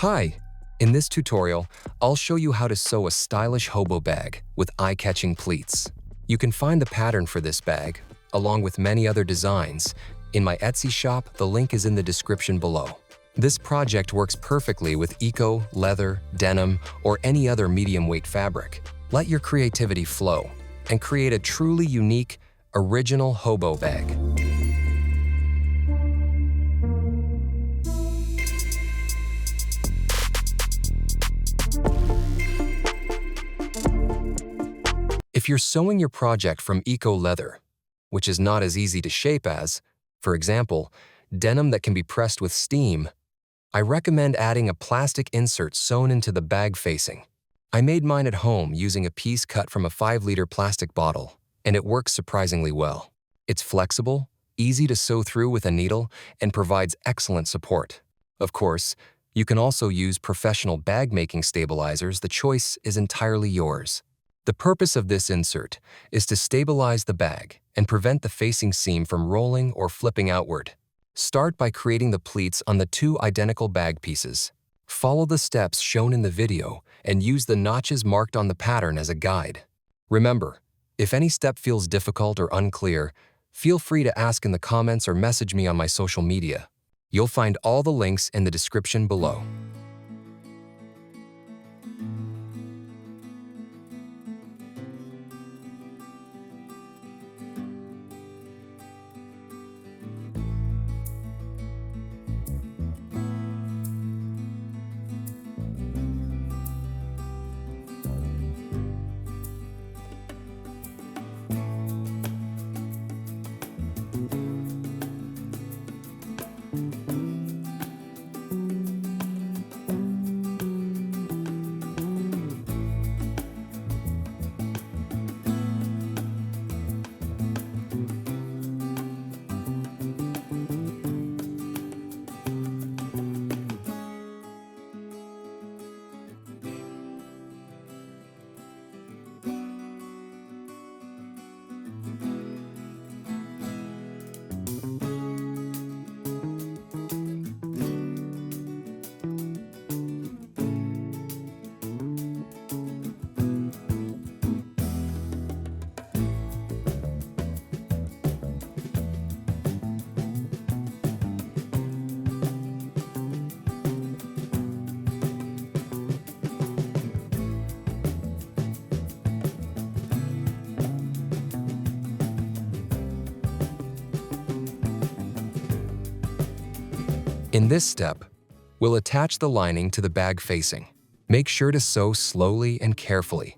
Hi! In this tutorial, I'll show you how to sew a stylish hobo bag with eye-catching pleats. You can find the pattern for this bag, along with many other designs, in my Etsy shop. The link is in the description below. This project works perfectly with eco, leather, denim, or any other medium-weight fabric. Let your creativity flow and create a truly unique, original hobo bag. If you're sewing your project from eco leather, which is not as easy to shape as, for example, denim that can be pressed with steam, I recommend adding a plastic insert sewn into the bag facing. I made mine at home using a piece cut from a 5-liter plastic bottle, and it works surprisingly well. It's flexible, easy to sew through with a needle, and provides excellent support. Of course, you can also use professional bag-making stabilizers. The choice is entirely yours. The purpose of this insert is to stabilize the bag and prevent the facing seam from rolling or flipping outward. Start by creating the pleats on the 2 identical bag pieces. Follow the steps shown in the video and use the notches marked on the pattern as a guide. Remember, if any step feels difficult or unclear, feel free to ask in the comments or message me on my social media. You'll find all the links in the description below. In this step, we'll attach the lining to the bag facing. Make sure to sew slowly and carefully,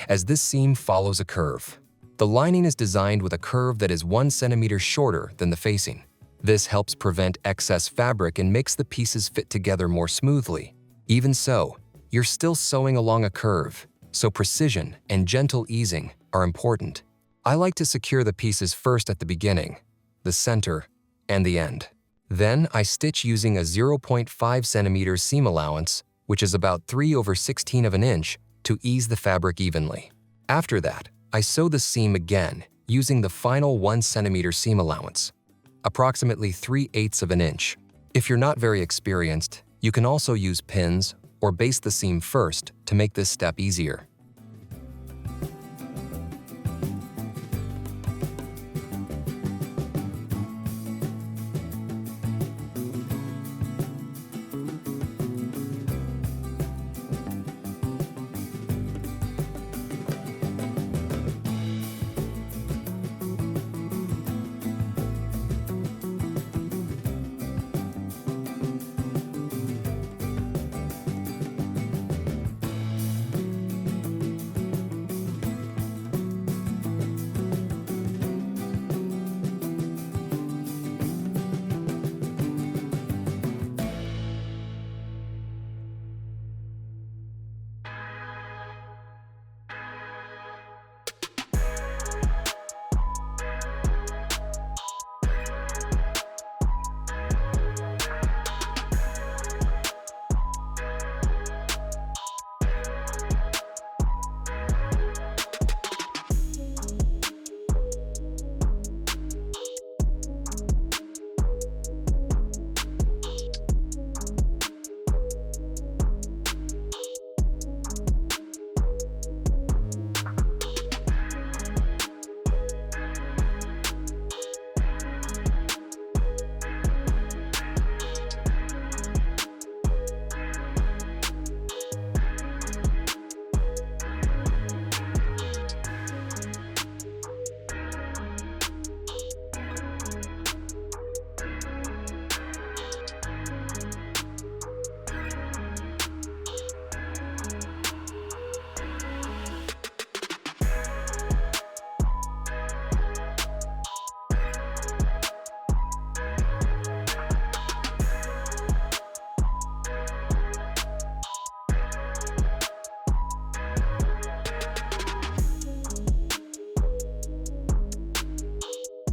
as this seam follows a curve. The lining is designed with a curve that is 1 centimeter shorter than the facing. This helps prevent excess fabric and makes the pieces fit together more smoothly. Even so, you're still sewing along a curve, so precision and gentle easing are important. I like to secure the pieces first at the beginning, the center, and the end. Then I stitch using a 0.5 centimeter seam allowance, which is about 3/16 of an inch, to ease the fabric evenly. After that, I sew the seam again using the final 1 centimeter seam allowance, approximately 3/8 of an inch. If you're not very experienced, you can also use pins or baste the seam first to make this step easier.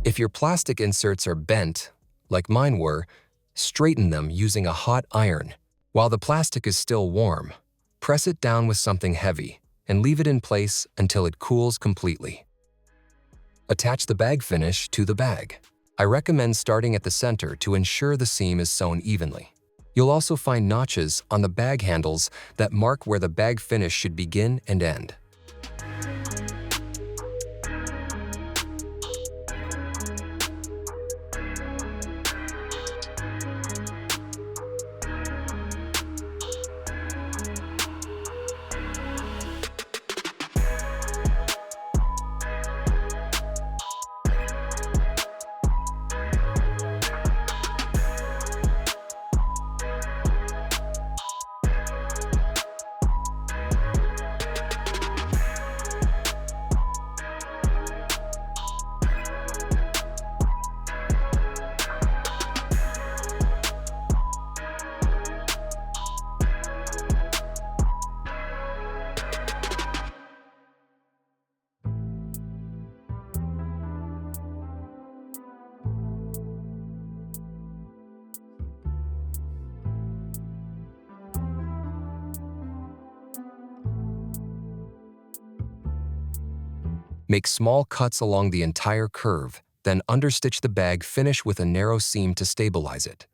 If your plastic inserts are bent, like mine were, straighten them using a hot iron. While the plastic is still warm, press it down with something heavy and leave it in place until it cools completely. Attach the bag finish to the bag. I recommend starting at the center to ensure the seam is sewn evenly. You'll also find notches on the bag handles that mark where the bag finish should begin and end. Make small cuts along the entire curve, then understitch the bag finish with a narrow seam to stabilize it.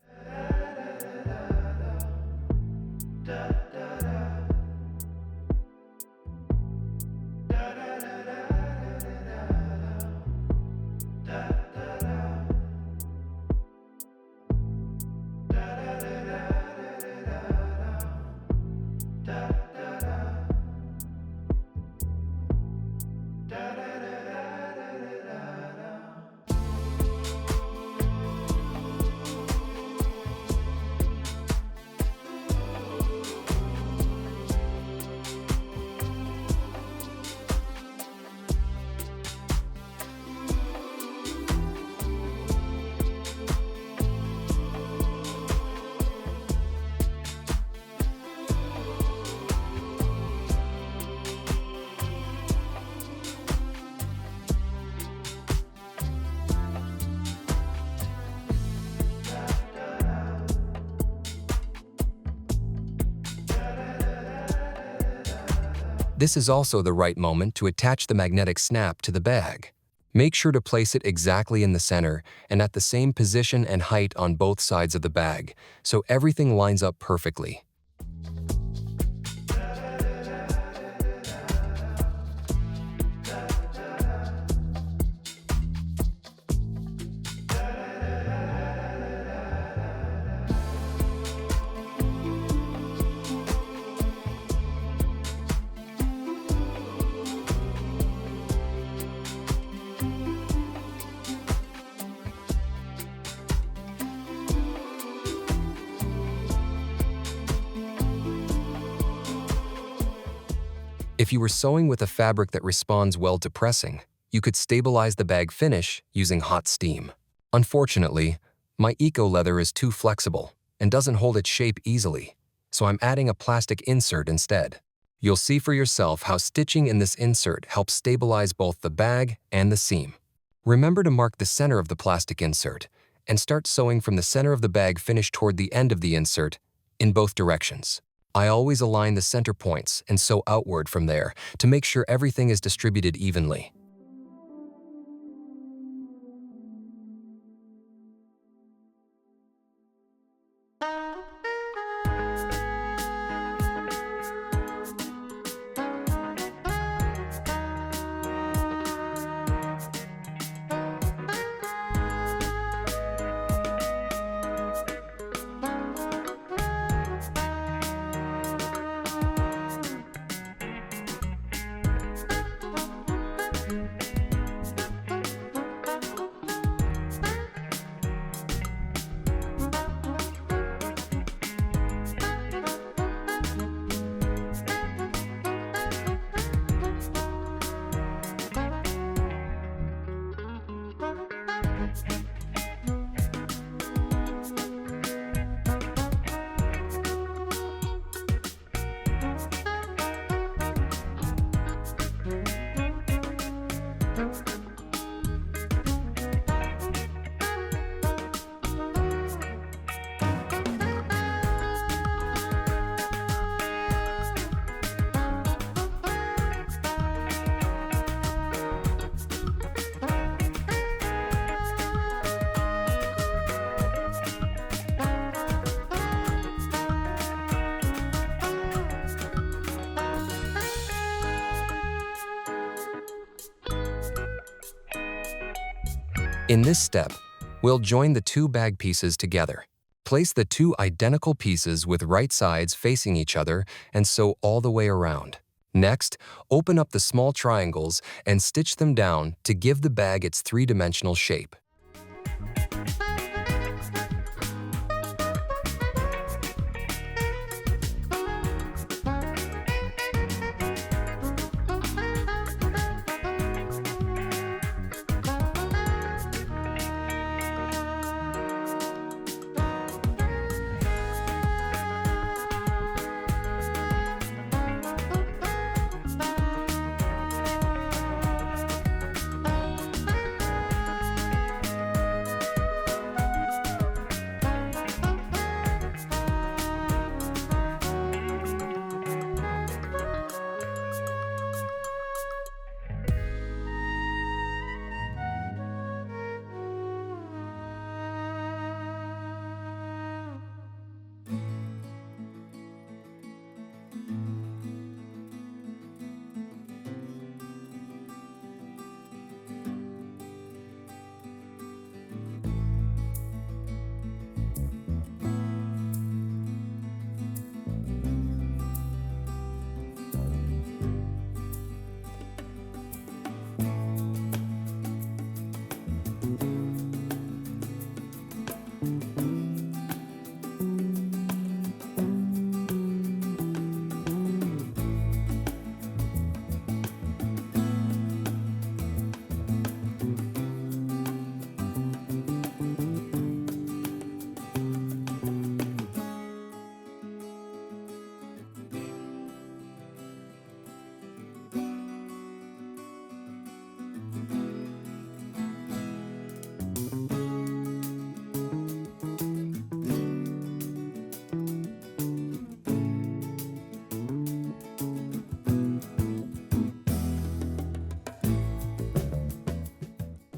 This is also the right moment to attach the magnetic snap to the bag. Make sure to place it exactly in the center and at the same position and height on both sides of the bag, so everything lines up perfectly. If you were sewing with a fabric that responds well to pressing, you could stabilize the bag finish using hot steam. Unfortunately, my eco leather is too flexible and doesn't hold its shape easily, so I'm adding a plastic insert instead. You'll see for yourself how stitching in this insert helps stabilize both the bag and the seam. Remember to mark the center of the plastic insert and start sewing from the center of the bag finish toward the end of the insert in both directions. I always align the center points and sew outward from there to make sure everything is distributed evenly. In this step, we'll join the two bag pieces together. Place the two identical pieces with right sides facing each other and sew all the way around. Next, open up the small triangles and stitch them down to give the bag its three-dimensional shape.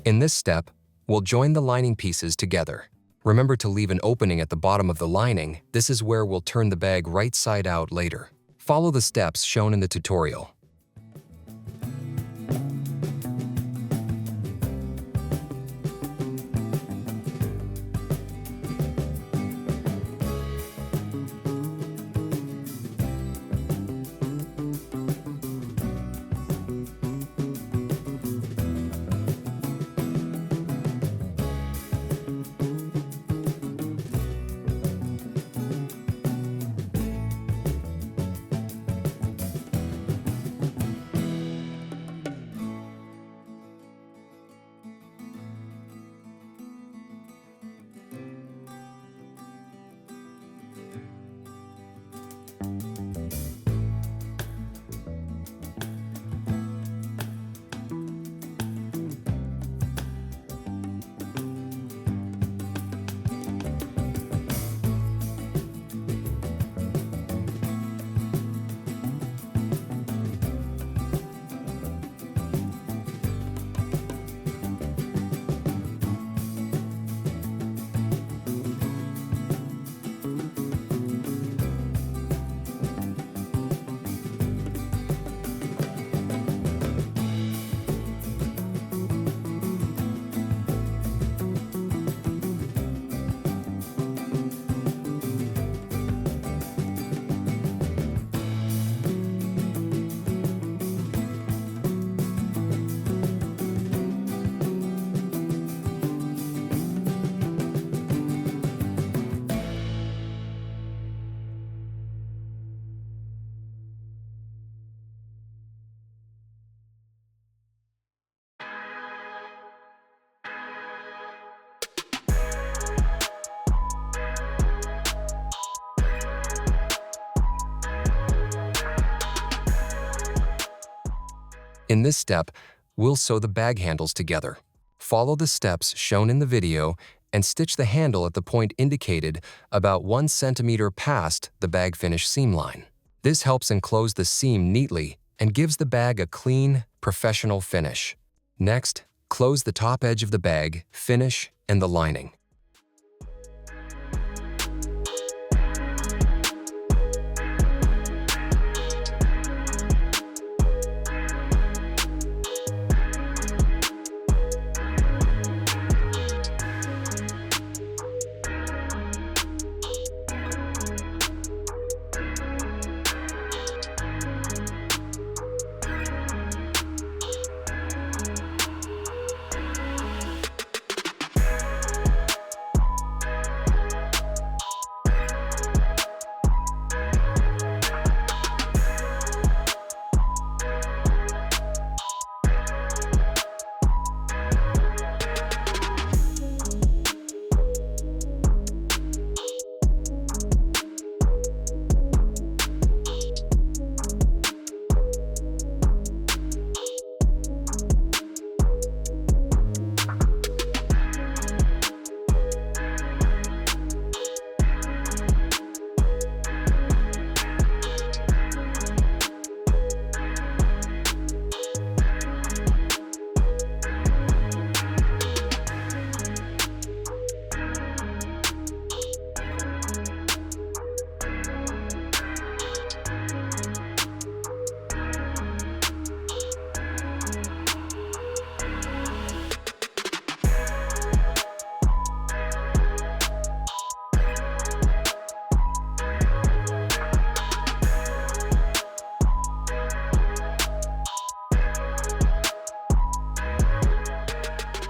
In this step, we'll join the lining pieces together. Remember to leave an opening at the bottom of the lining. This is where we'll turn the bag right side out later. Follow the steps shown in the tutorial. In this step, we'll sew the bag handles together. Follow the steps shown in the video and stitch the handle at the point indicated about 1 centimeter past the bag finish seam line. This helps enclose the seam neatly and gives the bag a clean, professional finish. Next, close the top edge of the bag, finish, and the lining.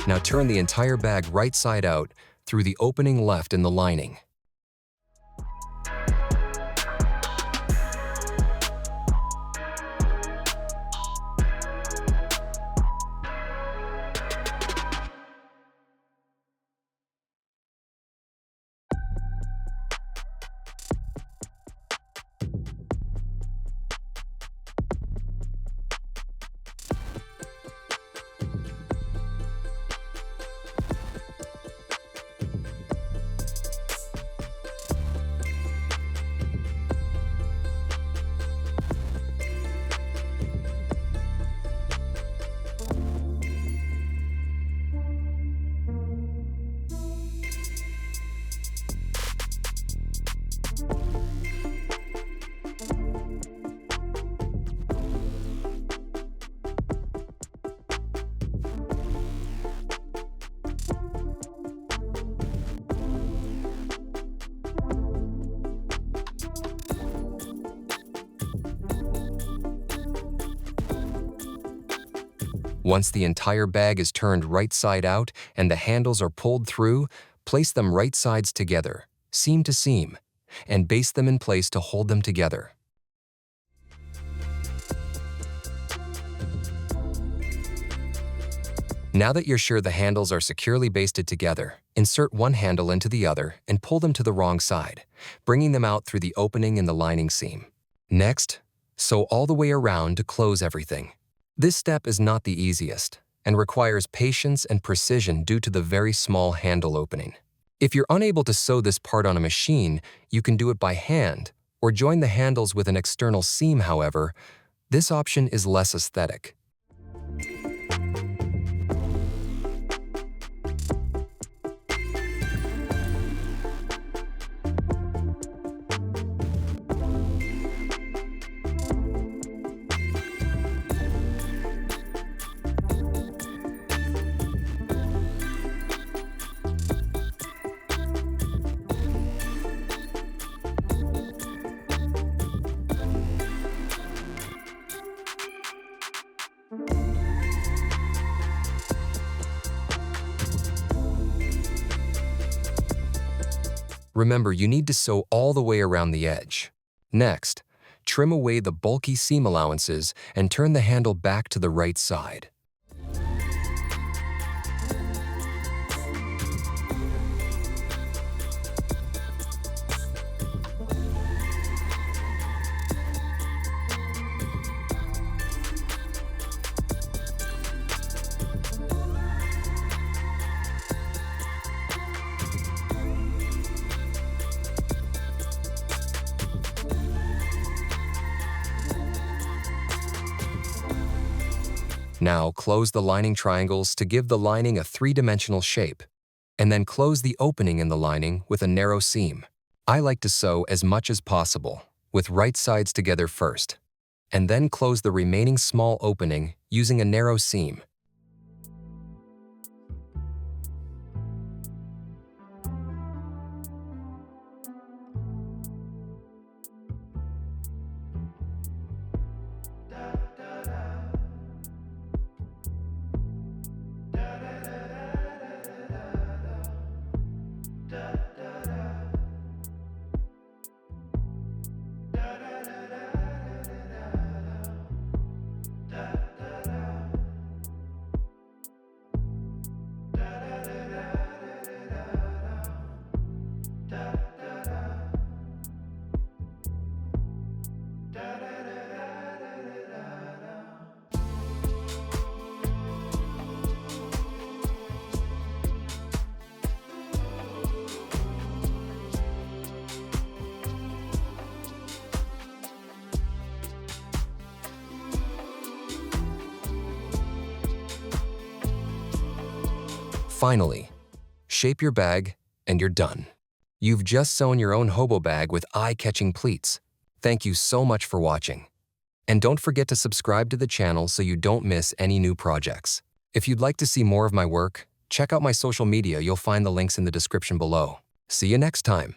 Now turn the entire bag right side out through the opening left in the lining. Once the entire bag is turned right side out and the handles are pulled through, place them right sides together, seam to seam, and baste them in place to hold them together. Now that you're sure the handles are securely basted together, insert one handle into the other and pull them to the wrong side, bringing them out through the opening in the lining seam. Next, sew all the way around to close everything. This step is not the easiest and requires patience and precision due to the very small handle opening. If you're unable to sew this part on a machine, you can do it by hand or join the handles with an external seam. However, this option is less aesthetic. Remember, you need to sew all the way around the edge. Next, trim away the bulky seam allowances and turn the handle back to the right side. Now close the lining triangles to give the lining a three-dimensional shape, and then close the opening in the lining with a narrow seam. I like to sew as much as possible, with right sides together first, and then close the remaining small opening using a narrow seam. Finally, shape your bag and you're done. You've just sewn your own hobo bag with eye-catching pleats. Thank you so much for watching. And don't forget to subscribe to the channel so you don't miss any new projects. If you'd like to see more of my work, check out my social media. You'll find the links in the description below. See you next time.